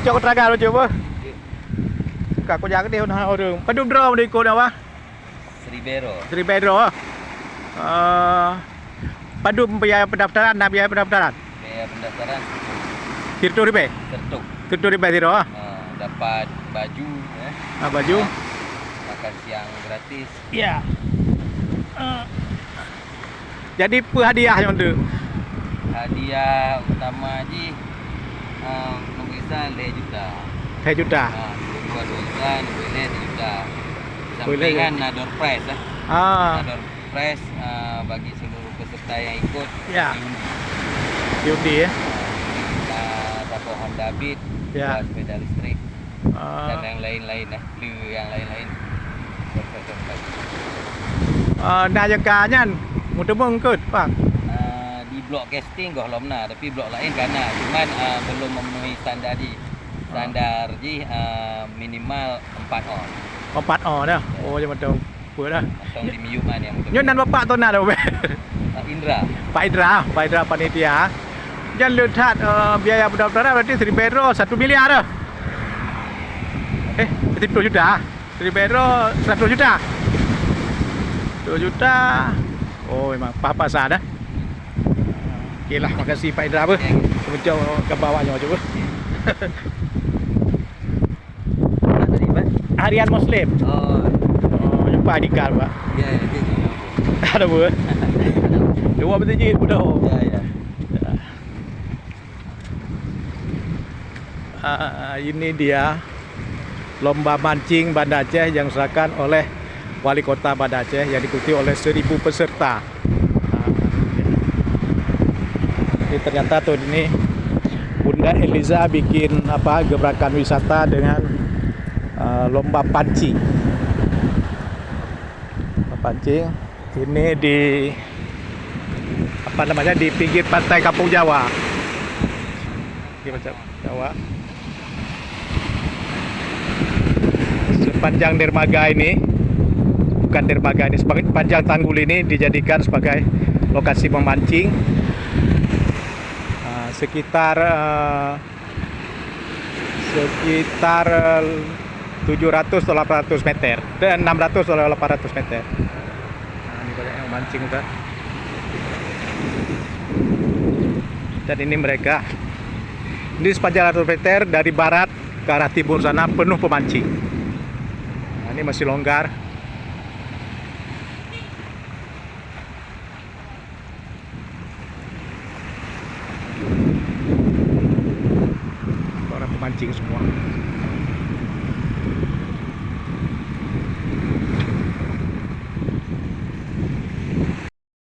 cok traga lo coba. Kak jaga dia nah orang. Padu draw di kau apa? Seribero. Padu biaya pendaftaran, biaya pendaftaran. Biaya pendaftaran Tirtu ribe. Tirtu ribe tiro. Dapat baju, Baju. makan siang gratis. Iya. Jadi hadiah yang tu. Hadiah utama ji lukisan 2 juta. 2 juta. Dua lukisan, boleh 2 juta. Boleh, Sampingan door prize Door prize bagi seluruh peserta yang ikut. Ya. Diundi ya. Dapat Honda Beat, Ya. sepeda listrik dan yang lain-lain yang lain-lain. Najakanya mudah mengikut Pak. Di blok casting goh lomna, tapi blok lain karena cuman belum memenuhi standar minimal 4 on. 4 on dah. Oh je macam apa dah. Atau di Miyuman yang betul. Nyon nan bapak tu nak dah. Indra. Pak Indra panitia. Jangan lihat biaya pendaftaran berarti Seribero 1 miliar dah. 1 juta. Seribero 100 juta. 2 juta. Oh memang apa sah dah. Okey lah, makasih Pak Indra apa. Kemudian ke bawahnya coba. Tadi Pak. Harian Muslim. Jumpa Adikal Pak. Ya, Ada apa? Dua betul je udah. Ya. Ini dia lomba mancing Banda Aceh yang diserahkan oleh Wali Kota Banda Aceh yang diikuti oleh 1000 peserta. Jadi ternyata tuh ini Bunda Eliza bikin gebrakan wisata dengan lomba pancing. Ini di di pinggir pantai Kampung Jawa. Di Jawa. Sepanjang dermaga ini, bukan dermaga ini, sepanjang tanggul ini dijadikan sebagai lokasi memancing. Sekitar 700 atau 800 meter, dan 600 atau 800 meter. Ini banyak yang mancing kan. Dan ini mereka. Ini sepanjang 100 meter dari barat ke arah timur sana penuh pemancing. Ini masih longgar. Orang pemancing semua.